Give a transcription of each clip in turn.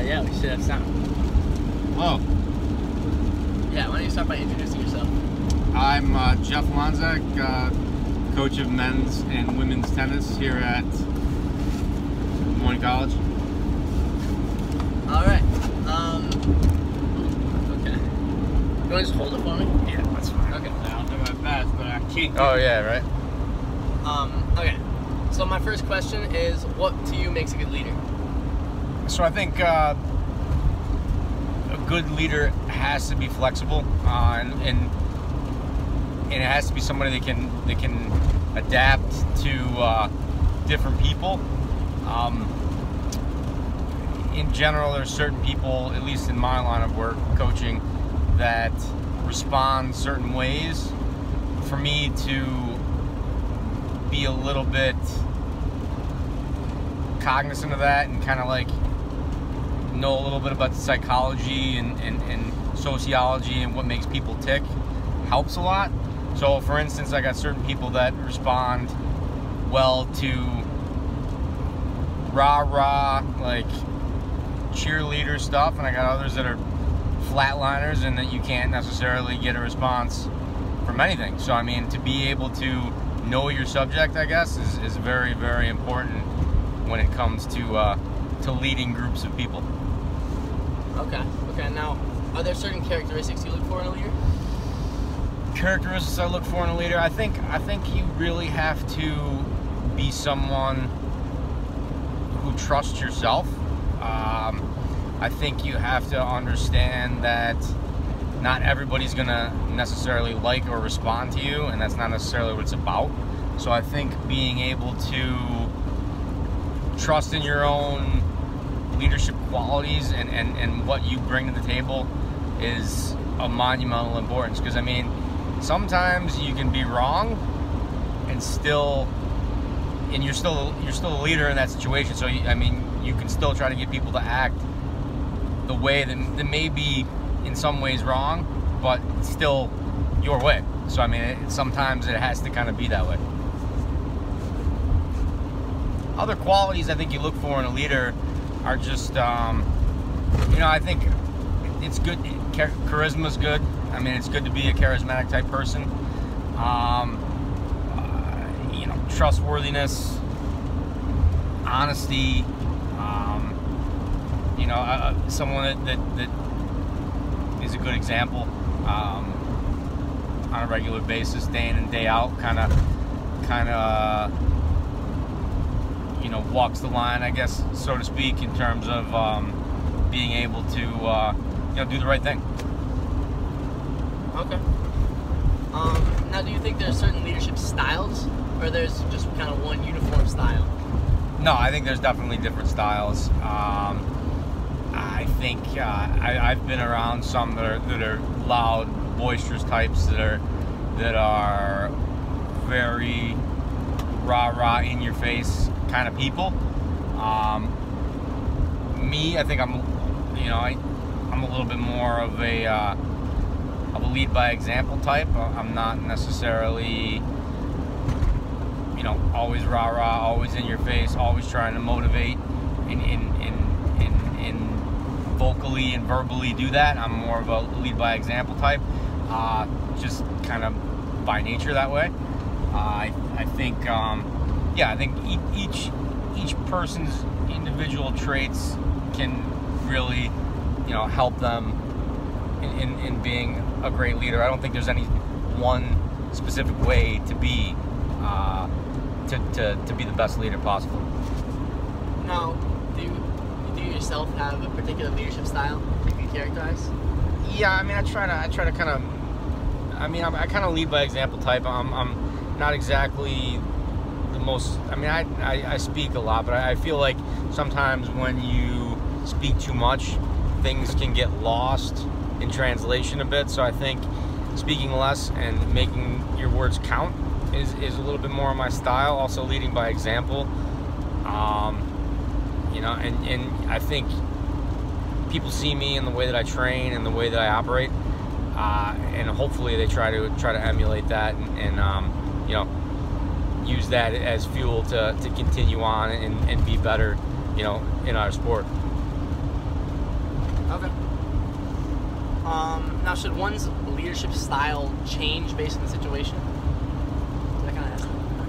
Yeah, we should have sound. Hello. Yeah, why don't you start by introducing yourself? I'm Jeff Lonczak, coach of men's and women's tennis here at Moyne College. All right. Okay. You want to just hold it for me? Yeah, that's fine. Okay. I'll do my best, but I can't. Oh yeah, right. Okay. So my first question is, what to you makes a good leader? So I think a good leader has to be flexible, and it has to be somebody that can adapt to different people. In general, there's certain people, at least in my line of work, coaching, that respond certain ways. For me to be a little bit cognizant of that and kind of like know a little bit about the psychology and sociology and what makes people tick helps a lot. So for instance, I got certain people that respond well to rah-rah, like cheerleader stuff, and I got others that are flatliners and that you can't necessarily get a response from anything. So I mean, to be able to know your subject, I guess, is very, very important when it comes to leading groups of people. Okay. Now, are there certain characteristics you look for in a leader? Characteristics I look for in a leader, I think you really have to be someone who trusts yourself. I think you have to understand that not everybody's gonna necessarily like or respond to you, and that's not necessarily what it's about. So I think being able to trust in your own leadership qualities and what you bring to the table is of monumental importance. Because I mean, sometimes you can be wrong and you're still a leader in that situation. So I mean, you can still try to get people to act the way that may be in some ways wrong, but still your way. So I mean, sometimes it has to kind of be that way. Other qualities I think you look for in a leader are just, I think it's good. Charisma is good. I mean, it's good to be a charismatic type person. Trustworthiness, honesty. Someone that is a good example on a regular basis, day in and day out, kind of walks the line, I guess, so to speak, in terms of being able to do the right thing. Okay. Now, do you think there's certain leadership styles, or there's just kind of one uniform style? No, I think there's definitely different styles. I think I've been around some that are loud, boisterous types that are very rah-rah, in-your-face kind of people. Me, I think I'm a little bit more of a lead by example type. I'm not necessarily always rah-rah, always in your face, always trying to motivate and vocally and verbally do that. I'm more of a lead by example type, just kind of by nature that way. I think each person's individual traits can really help them in being a great leader. I don't think there's any one specific way to be to be the best leader possible. Now, do you yourself have a particular leadership style you can characterize? Yeah, I mean, I try to kind of. I mean, I kind of lead by example type. I'm not exactly the most. I mean, I speak a lot, but I feel like sometimes when you speak too much, things can get lost in translation a bit. So I think speaking less and making your words count is a little bit more of my style. Also leading by example. And I think people see me in the way that I train and the way that I operate, and hopefully they try to emulate that and use that as fuel to continue on and be better, in our sport. Okay. Now, should one's leadership style change based on the situation? Did I kind of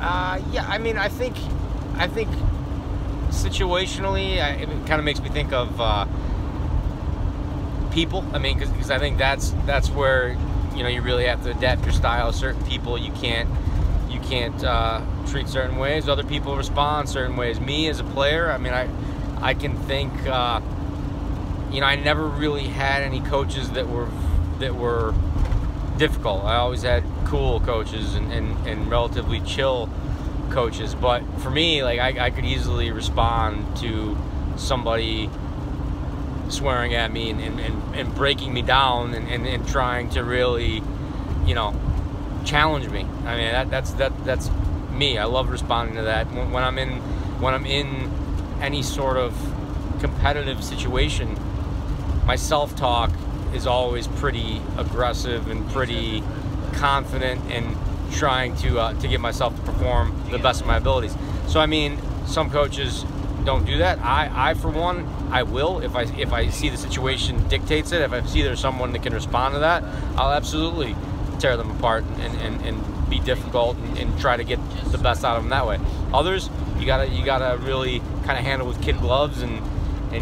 ask? Yeah. I mean, I think situationally, it kind of makes me think of people. I mean, because I think that's where you really have to adapt your style. Certain people you can't treat certain ways. Other people respond certain ways. Me as a player, I mean, I can think. I never really had any coaches that were difficult. I always had cool coaches and relatively chill coaches. But for me, like I could easily respond to somebody swearing at me and breaking me down and trying to really, challenge me. I mean, that's me. I love responding to that. When I'm in any sort of competitive situation, my self-talk is always pretty aggressive and pretty confident and trying to get myself to perform the best of my abilities. So I mean, some coaches don't do that. I for one, I will if I see the situation dictates it. If I see there's someone that can respond to that, I'll absolutely tear them apart and be difficult and try to get the best out of them that way. Others, you gotta really kind of handle with kid gloves and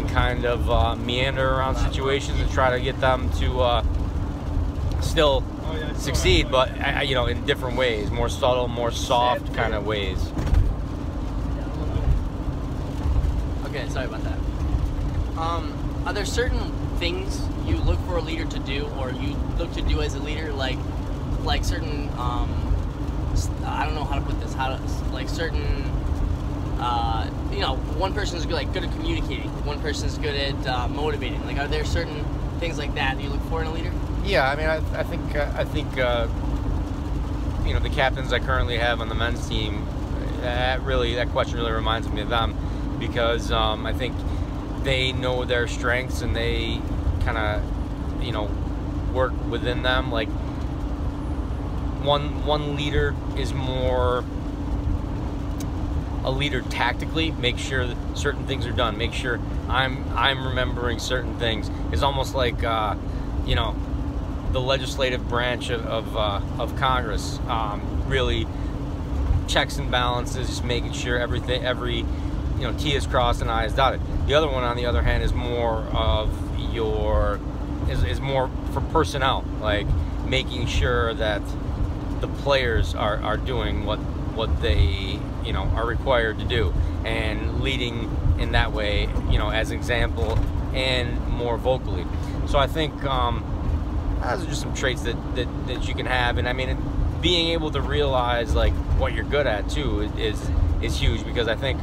kind of meander around situations and try to get them to still succeed, but in different ways, more subtle, more soft kind of ways. Okay, sorry about that. Are there certain things you look for a leader to do, or you look to do as a leader, like certain I don't know how to put this, certain one person is good at communicating, one person is good at motivating. Like, are there certain things like that you look for in a leader? Yeah, I mean, I think the captains I currently have on the men's team, that question really reminds me of them, because I think they know their strengths and they kind of work within them. Like one leader is more a leader tactically, make sure that certain things are done, make sure I'm remembering certain things. It's almost like the legislative branch of Congress, really checks and balances, just making sure every T is crossed and I is dotted. The other one, on the other hand, is more is more for personnel, like making sure that the players are doing what they are required to do, and leading in that way, as an example and more vocally. So I think those are just some traits that you can have, and I mean, being able to realize like what you're good at too is huge, because I think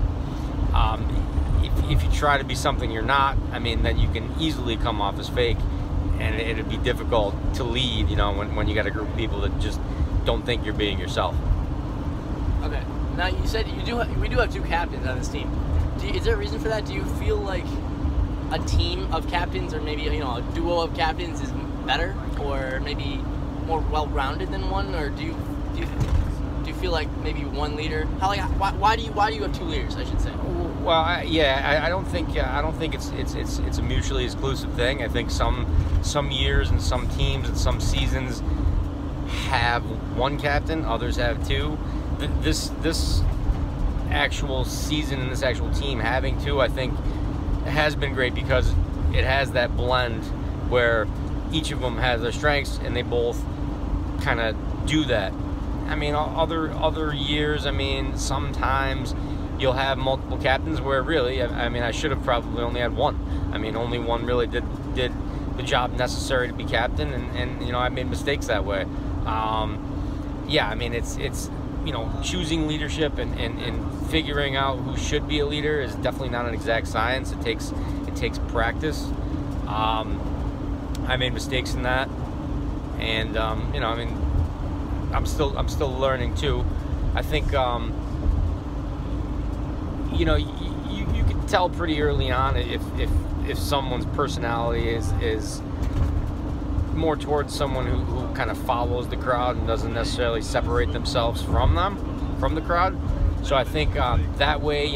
if you try to be something you're not, I mean, then you can easily come off as fake, and it'd be difficult to lead, when you got a group of people that just don't think you're being yourself. Okay. Now, you said we do have two captains on this team. Is there a reason for that? Do you feel like a team of captains, or maybe a duo of captains, is better, or maybe more well-rounded than one, or do you feel like maybe one leader? Why do you have two leaders, I should say? Well, I don't think it's a mutually exclusive thing. I think some years and some teams and some seasons have one captain, others have two. This actual season and this actual team having two, I think, has been great, because it has that blend where each of them has their strengths and they both kind of do that. I mean, other years, I mean, sometimes you'll have multiple captains where really, I mean, I should have probably only had one. I mean, only one really did the job necessary to be captain, and I made mistakes that way. Yeah, I mean, it's choosing leadership and figuring out who should be a leader is definitely not an exact science. It takes practice. I made mistakes in that, and I mean, I'm still learning too. I think you can tell pretty early on if someone's personality is more towards someone who kind of follows the crowd and doesn't necessarily separate themselves from the crowd. So I think that way,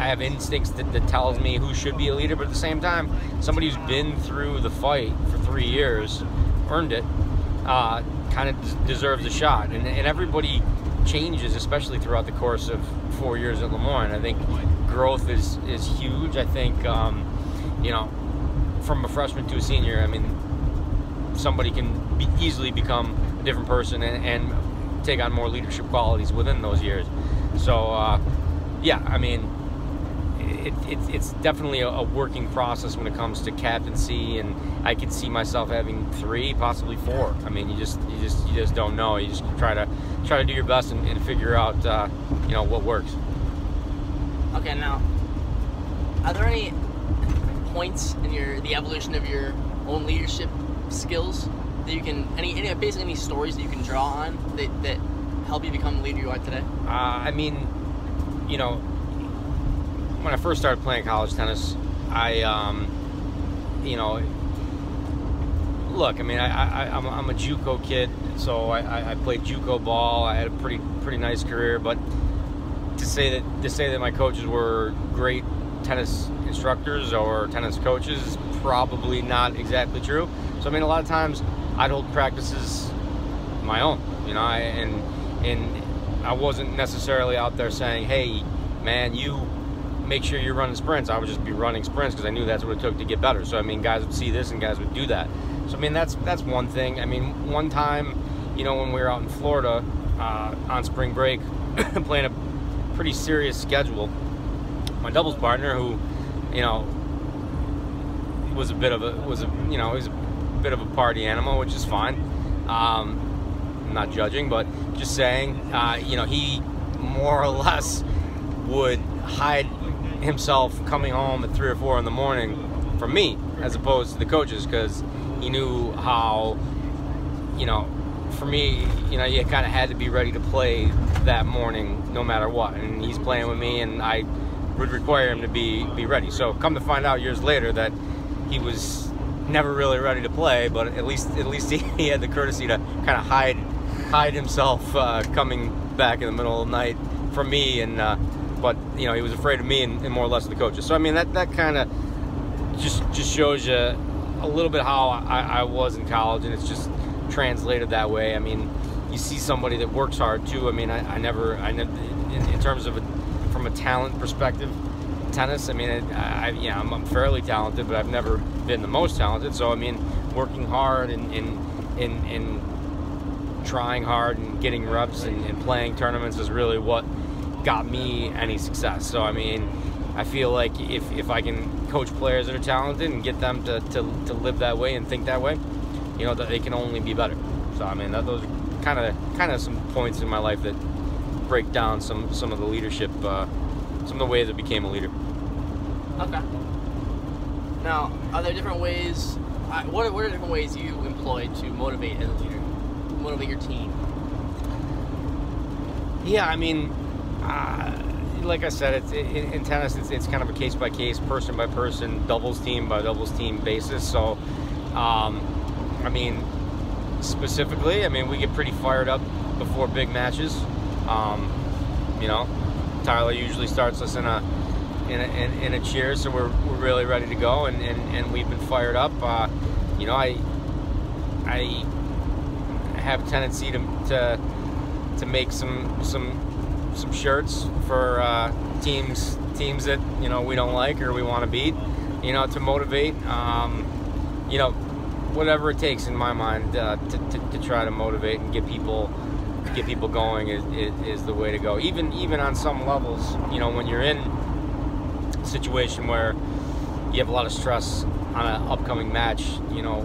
have instincts that tells me who should be a leader, but at the same time, somebody who's been through the fight for 3 years, earned it, kind of deserves a shot. And everybody changes, especially throughout the course of 4 years at Moyne. I think growth is huge. I think, you know, from a freshman to a senior, I mean, somebody can easily become a different person and take on more leadership qualities within those years. So, yeah, I mean, it's definitely a working process when it comes to captaincy, and I could see myself having 3, possibly 4. I mean, you just don't know. You just try to do your best and figure out, you know, what works. Okay, now, are there any points in the evolution of your own leadership skills that you can, basically any stories that you can draw on that help you become the leader you are today? I mean, you know, when I first started playing college tennis, I, you know, look, I mean, I'm a JUCO kid, so I played JUCO ball. I had a pretty nice career, but to say that my coaches were great tennis instructors or tennis coaches is probably not exactly true. So I mean, a lot of times I'd hold practices my own, you know, and I wasn't necessarily out there saying, hey, man, you make sure you're running sprints. I would just be running sprints because I knew that's what it took to get better. So I mean, guys would see this and guys would do that. So I mean, that's one thing. I mean, one time, you know, when we were out in Florida on spring break, playing a pretty serious schedule, my doubles partner, who, you know, was a bit of a party animal, which is fine. I'm not judging, but just saying, you know, he more or less would hide himself coming home at 3 or 4 in the morning from me, as opposed to the coaches, because he knew how, you know, for me, you know, you kind of had to be ready to play that morning no matter what. And he's playing with me, and I would require him to be ready. So come to find out years later that he was never really ready to play, but at least he had the courtesy to kind of hide himself coming back in the middle of the night from me, and but you know, he was afraid of me and more or less of the coaches. So I mean, that kind of just shows you a little bit how I was in college, and it's just translated that way. I mean, you see somebody that works hard too. I mean, I never in terms of from a talent perspective, tennis, I mean, you know, I'm fairly talented, but I've never been the most talented. So I mean, working hard and trying hard and getting reps and playing tournaments is really what got me any success. So I mean, I feel like if I can coach players that are talented and get them to live that way and think that way, you know, that they can only be better. So I mean, those are kind of some points in my life that break down some of the leadership, some of the ways I became a leader. Okay. Now, are there different ways? What are different ways you employ to motivate as a leader, motivate your team? Yeah, I mean, like I said, in tennis, it's kind of a case-by-case, person-by-person, doubles-team-by-doubles-team basis. So, I mean, specifically, I mean, we get pretty fired up before big matches. You know, Tyler usually starts us in a cheer, so we're really ready to go, and we've been fired up. You know, I have a tendency to make some shirts for teams that, you know, we don't like or we want to beat, you know, to motivate. You know, whatever it takes in my mind to try to motivate and get people going is the way to go. Even on some levels, you know, when you're in a situation where you have a lot of stress on an upcoming match, you know,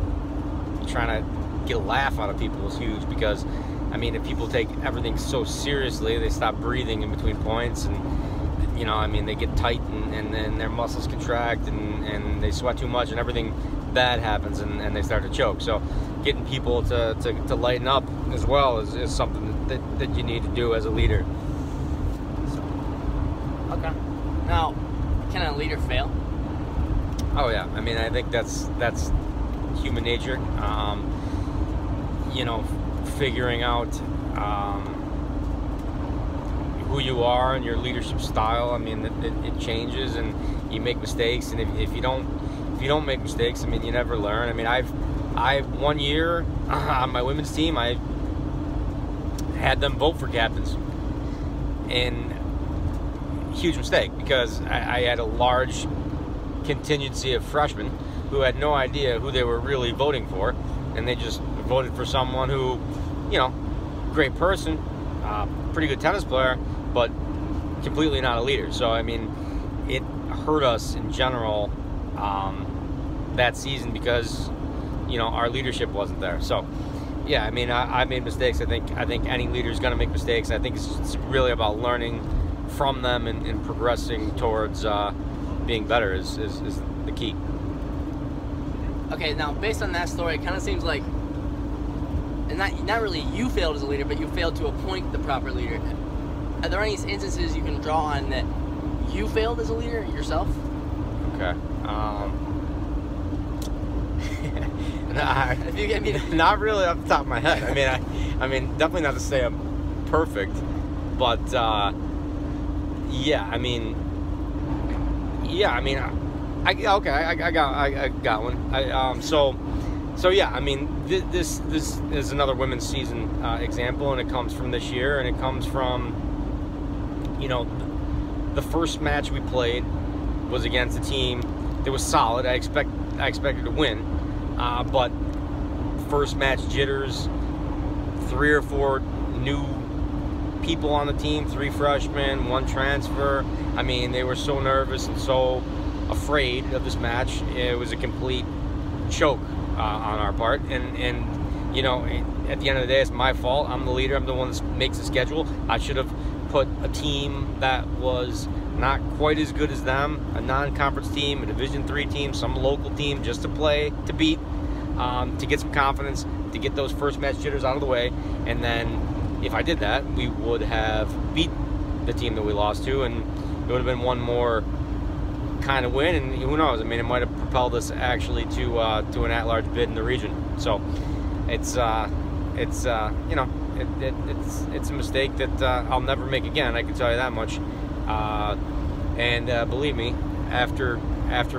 trying to get a laugh out of people is huge, because I mean, if people take everything so seriously, they stop breathing in between points, and you know, I mean, they get tight, and then their muscles contract, and they sweat too much, and everything bad happens, and they start to choke. So getting people to lighten up as well is something that you need to do as a leader. So, okay. Now, can a leader fail? Oh yeah, I mean, I think that's human nature. You know, figuring out who you are and your leadership style. I mean, it changes, and you make mistakes. And if you don't make mistakes, I mean, you never learn. I mean, I've 1 year on my women's team, I had them vote for captains, and huge mistake, because I had a large contingency of freshmen who had no idea who they were really voting for, and they just voted for someone who, you know, great person, pretty good tennis player, but completely not a leader. So I mean, it hurt us in general that season, because, you know, our leadership wasn't there. So yeah, I mean, I made mistakes. I think any leader is going to make mistakes. I think it's really about learning from them and progressing towards being better is the key. Okay, now based on that story, it kind of seems like, and not really you failed as a leader, but you failed to appoint the proper leader. Are there any instances you can draw on that you failed as a leader yourself? Okay. If you get me not really off the top of my head. I mean, definitely not to say I'm perfect, but yeah. I mean, I got one. So yeah. I mean, this is another women's season example, and it comes from this year, and it comes from, you know, the first match we played was against a team that was solid. I expected to win, but first match jitters, 3 or 4 new people on the team, 3 freshmen, 1 transfer. I mean, they were so nervous and so afraid of this match. It was a complete choke on our part, and you know, at the end of the day, it's my fault. I'm the leader. I'm the one that makes the schedule. I should have put a team that was not quite as good as them, a non-conference team, a Division III team, some local team, just to play, to beat, to get some confidence, to get those first match jitters out of the way. And then if I did that, we would have beat the team that we lost to, and it would have been one more kind of win, and who knows, I mean, it might have propelled us actually to an at-large bid in the region. So it's you know, it's a mistake that I'll never make again, I can tell you that much. And believe me, after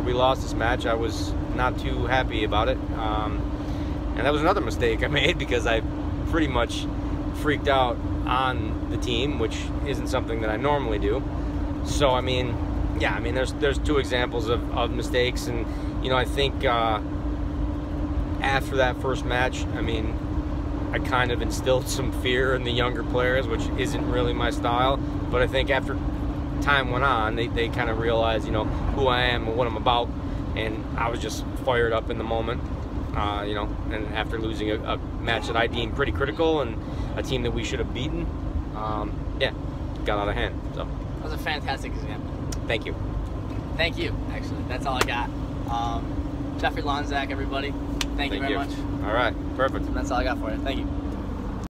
we lost this match, I was not too happy about it. And that was another mistake I made, because I pretty much freaked out on the team, which isn't something that I normally do. So I mean, yeah, I mean, there's 2 examples of mistakes, and you know, I think after that first match, I mean, I kind of instilled some fear in the younger players, which isn't really my style. But I think after time went on, they kind of realized, you know, who I am and what I'm about, and I was just fired up in the moment, you know. And after losing a match that I deemed pretty critical, and a team that we should have beaten, yeah, got out of hand. So that was a fantastic example. Thank you. Thank you. Actually, that's all I got. Jeffrey Lonczak, everybody. Thank you very much. All right, perfect. That's all I got for you. Thank you.